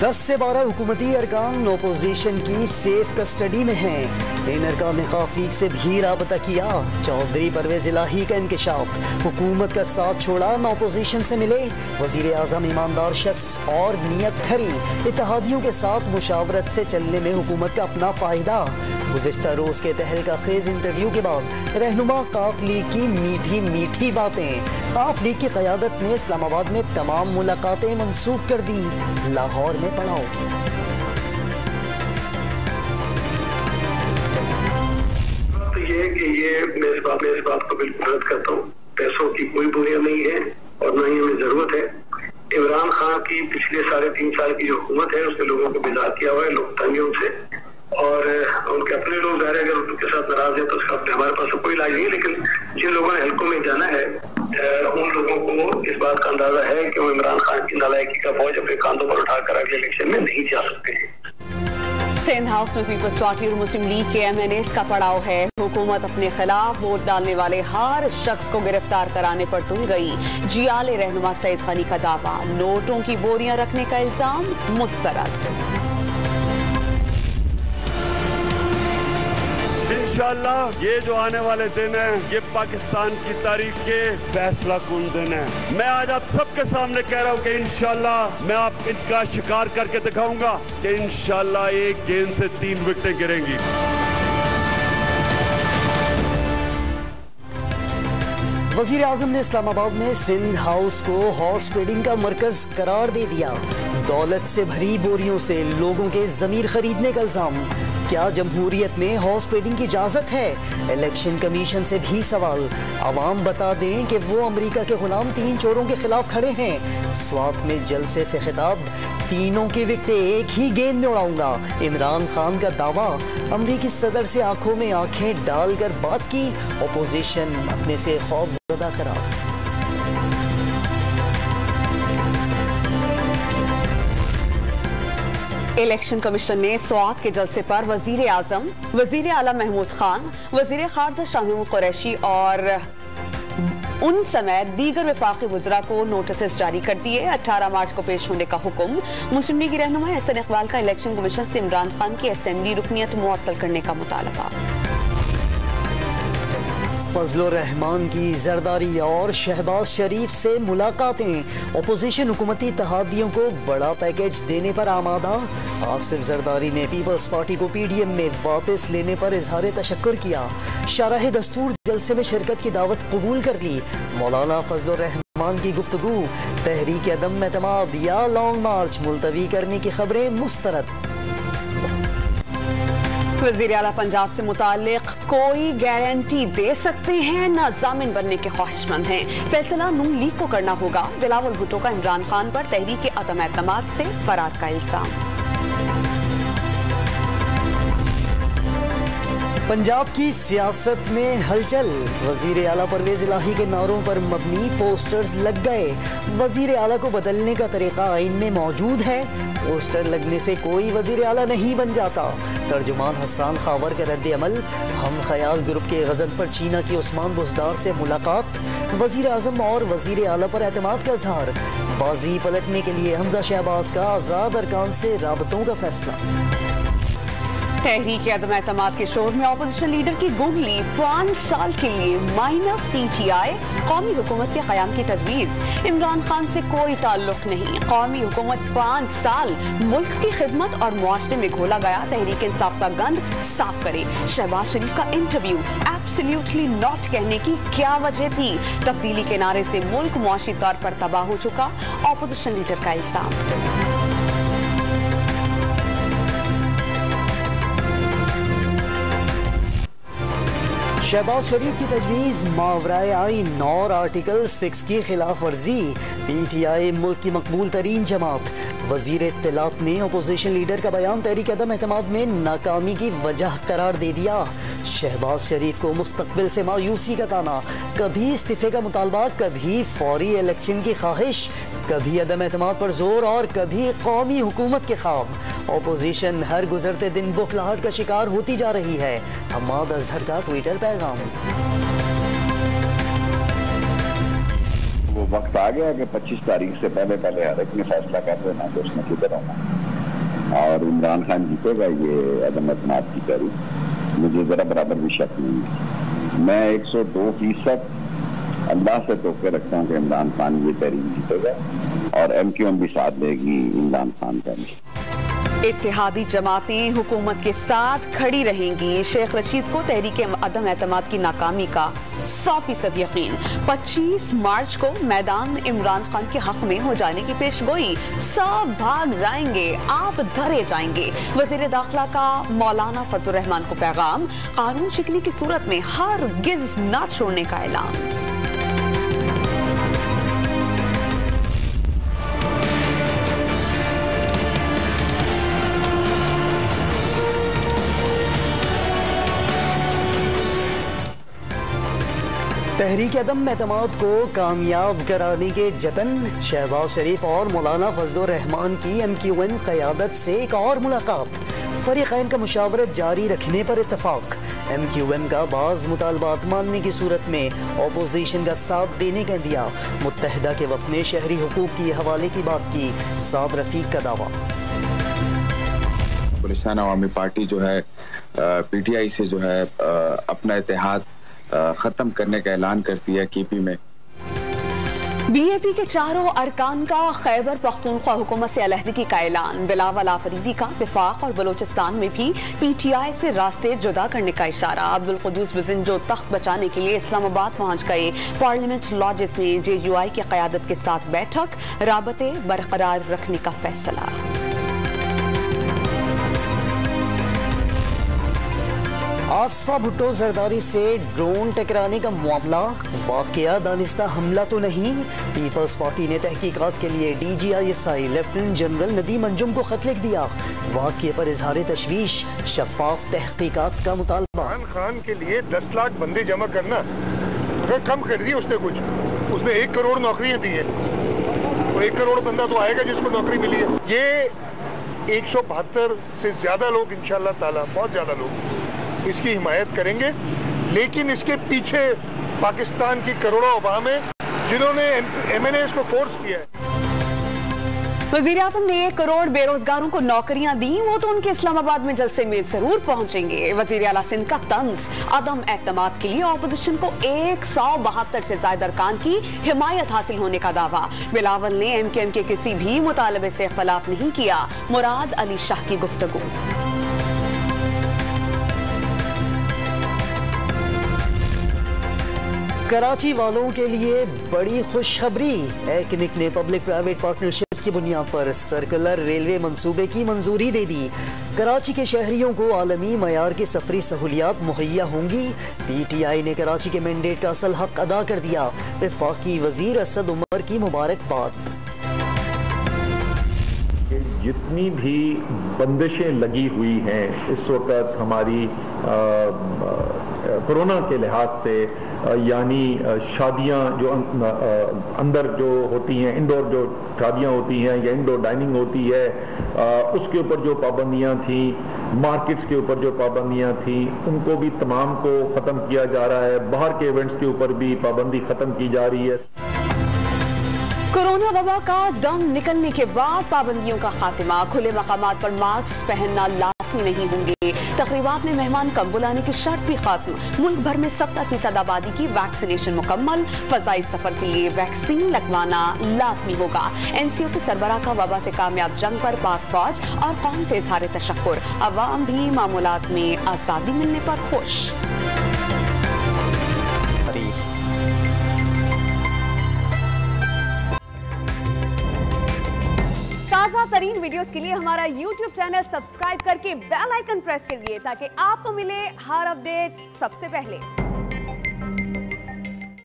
10 से 12 हुकूमती अरकान अपोजिशन की सेफ कस्टडी में हैं। इन अरकान ने काफ लीग से भी राबता किया। चौधरी परवेज इलाही का इंकशाफ, हुकूमत का साथ छोड़ा, अपोजिशन से मिले। वजीर आजम ईमानदार शख्स और नियत खरी, इत्तेहादियों के साथ मुशावरत से चलने में हुकूमत का अपना फायदा। गुज़िश्ता रोज के तहलका खेज इंटरव्यू के बाद रहनुमा काफ लीग की मीठी मीठी बातें। काफ लीग की क़यादत ने इस्लामाबाद में तमाम मुलाकातें मंसूख कर दी। लाहौर में पड़ाव। तो ये कि मैं इस बात को बिल्कुल रद्द करता हूँ। पैसों की कोई बुनियाद नहीं है और न ही हमें जरूरत है। इमरान खान की पिछले 3.5 साल की जो हुकूमत है उसने लोगों को बेजार किया हुआ है लोकतानियों से, और उनके अपने लोग ज़ाहिर है अगर उनके साथ नाराज है तो उसका हमारे पास कोई इलाज नहीं है। लेकिन जिन लोगों ने हल्कों में जाना है उन लोगों को इस बात का अंदाजा है कि वो इमरान खान की नालायकी का बोझ अपने कांधों पर उठाकर अगले इलेक्शन में नहीं जा सकते हैं। सिंध हाउस में पीपल्स पार्टी और मुस्लिम लीग के MNAs का पड़ाव है। हुकूमत अपने खिलाफ वोट डालने वाले हर शख्स को गिरफ्तार कराने पर तुल गई। जियाले रहनुमा सईद खनी का दावा, नोटों की बोरियां रखने का इल्जाम मुस्तरद। इंशाअल्लाह ये जो आने वाले दिन है ये पाकिस्तान की तारीख के फैसला कुन दिन है। मैं आज आप सबके सामने कह रहा हूँ कि इंशाअल्लाह मैं आप इनका शिकार करके दिखाऊंगा कि इंशाअल्लाह एक गेंद से 3 विकेटें गिरेंगी। वजीर आजम ने इस्लामाबाद में सिंध हाउस को हॉर्स ट्रेडिंग का मरकज करार दे दिया। दौलत से भरी बोरियों से लोगों के जमीर खरीदने का इल्जाम। क्या जमहूरियत में हॉर्स ट्रेडिंग की इजाजत है? इलेक्शन कमीशन से भी सवाल। आवाम बता दें कि वो अमेरिका के गुलाम 3 चोरों के खिलाफ खड़े हैं। स्वात में जलसे से खिताब, तीनों की विकेटें एक ही गेंद में उड़ाऊंगा। इमरान खान का दावा, अमरीकी सदर से आंखों में आंखें डालकर बात की। अपोजिशन अपने से खौफजदा करार। इलेक्शन कमीशन ने स्वात के जलसे पर वजीर आजम, वजीर आला महमूद खान, वजीर खारजा शाह महमूद कुरैशी और उन समेत दीगर वफाकी वज़रा को नोटिस जारी कर दिए। 18 मार्च को पेश होने का हुक्म। मुस्लिम लीग रहनुमा एहसन इकबाल का इलेक्शन कमीशन से इमरान खान की असेंबली रुकनियत मुअत्तल करने का मुतालबा। फजलुर रहमान की जरदारी और शहबाज शरीफ से मुलाकातें। अपोजिशन हुकूमती इत्तेहादियों को बड़ा पैकेज देने पर आमादा। आसिफ जरदारी ने पीपल्स पार्टी को PDM में वापस लेने पर इजहार तशक्कुर किया। शरह दस्तूर जलसे में शिरकत की दावत कबूल कर ली। मौलाना फजलुर रहमान की गुफ्तगू, तहरीक अदम एतमाद या लॉन्ग मार्च मुलतवी करने की खबरें मुस्तरद। वज़ीर आला पंजाब से मुताल्लिक कोई गारंटी दे सकते हैं न जामिन बनने के ख्वाहिशमंद हैं। फैसला नून लीग को करना होगा। बिलावल भुट्टो का इमरान खान पर तहरीक अदम एतमाद से फरार का इल्जाम। पंजाब की सियासत में हलचल। वजीर आला परवेज इलाही के नारों पर मबनी पोस्टर्स लग गए। वजीर आला को बदलने का तरीका आइन में मौजूद है। पोस्टर लगने से कोई वजीर आला नहीं बन जाता। तर्जुमान हसन खावर का रद्द अमल। हम ख्याल ग्रुप के गजनफर चीना की उस्मान बुजदार से मुलाकात। वजीर आजम और वजीर आला पर एतमाद का इजहार। बाजी पलटने के लिए हमजा शहबाज का आजाद अरकान से राबतों का फैसला। तहरीक अदम एतमाद के शोर में अपोजिशन लीडर की गुगली। 5 साल के लिए माइनस PTI। कौमी हुकूमत के क़याम की तजवीज़। इमरान खान से कोई ताल्लुक नहीं। कौमी हुकूमत 5 साल मुल्क की खिदमत और मुआशरे में घोला गया तहरीक इंसाफ का गंद साफ करे। शहबाज शरीफ का इंटरव्यू, एब्सोल्युटली नॉट कहने की क्या वजह थी? तब्दीली के नारे से मुल्क मुआशी तौर पर तबाह हो चुका। अपोजिशन लीडर का इल्जाम। शहबाज शरीफ की तजवीज़, मावराए आइन और आर्टिकल 6 की खिलाफ वर्जी। PTI मुल्क की मकबूल तरीन जमात। वजीर इत्तलात ने अपोजिशन लीडर का बयान तहरीक अदम एतमाद में नाकामी की वजह करार दे दिया। शहबाज शरीफ को मुस्तकबिल से मायूसी का ताना। कभी इस्तीफे का मुतालबा, कभी फौरी इलेक्शन की ख्वाहिश, कभी अदम एतमाद पर जोर और कभी कौमी हुकूमत के ख्वाब। अपोजिशन हर गुजरते दिन बुखलाहट का शिकार होती जा रही है। हम्माद अजहर का ट्विटर पैगाम। वो वक्त आ गया कि 25 तारीख से पहले हर एक ने फैसला कर देना कि उसने किधर होना। और इमरान खान जीतेगा, ये अदम एतमाद की तारीख मुझे जरा बराबर भी शक नहीं है। मैं 102% अल्लाह से तोके रखता हूँ कि इमरान खान ये तहरीक जीतेगा और MQM भी साथ देगी इमरान खान का। इत्तेहादी जमातें हुकूमत के साथ खड़ी रहेंगी। शेख रशीद को तहरीक अदम एतमाद की नाकामी का 100% यकीन। 25 मार्च को मैदान इमरान खान के हक में हो जाने की पेशगोई। सब भाग जाएंगे, आप धरे जाएंगे। वजीर दाखिला का मौलाना फजलुर रहमान को पैगाम, कानून शिकनी की सूरत में हरगिज ना छोड़ने का ऐलान। तहरीक अदम एतमाद को कामयाब कराने के जतन। शहबाज शरीफ और मौलाना फजलुर रहमान की MQM क़यादत से एक और मुलाकात। फरीक़ैन का मुशावरत जारी रखने पर इत्तफाक। MQM का बाज़ मुतालबात मानने की सूरत में अपोजिशन का साथ देने का दिया। मुत्तहिदा के वफ़द ने शहरी हुकूक की हवाले की बात की। साद रफीक का दावा। बलूचिस्तान अवामी पार्टी जो है PTI से जो है अपना इत्तेहाद खत्म करने का ऐलान करती है। KP में BAP के चारों अरकान का खैबर पख्तूनख्वा हुकूमत से अलहदगी का ऐलान। बिलावल आफरीदी का विफाक और बलूचिस्तान में भी PTI से रास्ते जुदा करने का इशारा। अब्दुल कुद्दूस बिज़न जो तख्त बचाने के लिए इस्लामाबाद पहुंच गए। पार्लियामेंट लॉजेस में JUI की क़यादत के साथ बैठक, राबते बरकरार रखने का फैसला। आसफा भुट्टो जरदारी से ड्रोन टकराने का मामला वाकया दानिस्ता हमला तो नहीं। पीपल्स पार्टी ने तहकीकात के लिए DGI lieutenant general Nadeem Anjum को खत लिख दिया। वाकये पर इजहार तशवीश, शफाफ तहकीकात का मुतालबा। इमरान खान के लिए 10 लाख बंदे जमा करना अगर कम कर दी उसने कुछ, उसने 1 करोड़ नौकरियां दी है, तो 1 करोड़ बंदा तो आएगा जिसको नौकरी मिली है। ये 172 से ज्यादा लोग इंशाअल्लाह ताला, बहुत ज्यादा लोग इसकी हिमायत करेंगे, लेकिन इसके पीछे पाकिस्तान की करोड़ों अवाम है जिन्होंने MNAs को फोर्स किया है। वजीर आज़म ने 1 करोड़ बेरोजगारों को नौकरियां दी, वो तो उनके इस्लामाबाद में जलसे में जरूर पहुंचेंगे। वजीर आला सिंध का तंज, अदम एतमाद के लिए ऑपोजिशन को 172 से ज्यादा अरकान की हिमायत हासिल होने का दावा। बिलावल ने MQM के किसी भी मुतालबे से इख्तलाफ नहीं किया। मुराद अली शाह की गुफ्तगू। कराची वालों के लिए बड़ी खुशखबरी। एक्निक ने पब्लिक प्राइवेट पार्टनरशिप की बुनियाद पर सर्कुलर रेलवे मंसूबे की मंजूरी दे दी। कराची के शहरियों को आलमी मयार की सफरी सहूलियात मुहैया होंगी। PTI ने कराची के मैंडेट का असल हक अदा कर दिया। वफाकी वजीर असद उमर की मुबारकबाद। जितनी भी बंदिशें लगी हुई हैं इस वक्त हमारी कोरोना के लिहाज से, यानी शादियां जो अंदर जो होती हैं, इंडोर जो शादियां होती हैं या इंडोर डाइनिंग होती है, उसके ऊपर जो पाबंदियां थी, मार्केट्स के ऊपर जो पाबंदियां थी, उनको भी तमाम को ख़त्म किया जा रहा है। बाहर के इवेंट्स के ऊपर भी पाबंदी ख़त्म की जा रही है। कोरोना वबा का दम निकलने के बाद पाबंदियों का खात्मा। खुले मकामात पर मास्क पहनना लाजमी नहीं होंगे। तकरीबात में मेहमान कम बुलाने की शर्त भी खत्म। मुल्क भर में 70% आबादी की वैक्सीनेशन मुकम्मल। फजाई सफर के लिए वैक्सीन लगवाना लाजमी होगा। NCO से सरबराह का वबा से कामयाब जंग पर पाक फौज और कौम से इजहार तशक्कुर। अवाम भी मामूलात में आजादी मिलने पर खुश। ताज़ा तरीन वीडियोस के लिए हमारा YouTube चैनल सब्सक्राइब करके बेल आइकन प्रेस करिए ताकि आपको मिले हर अपडेट सबसे पहले।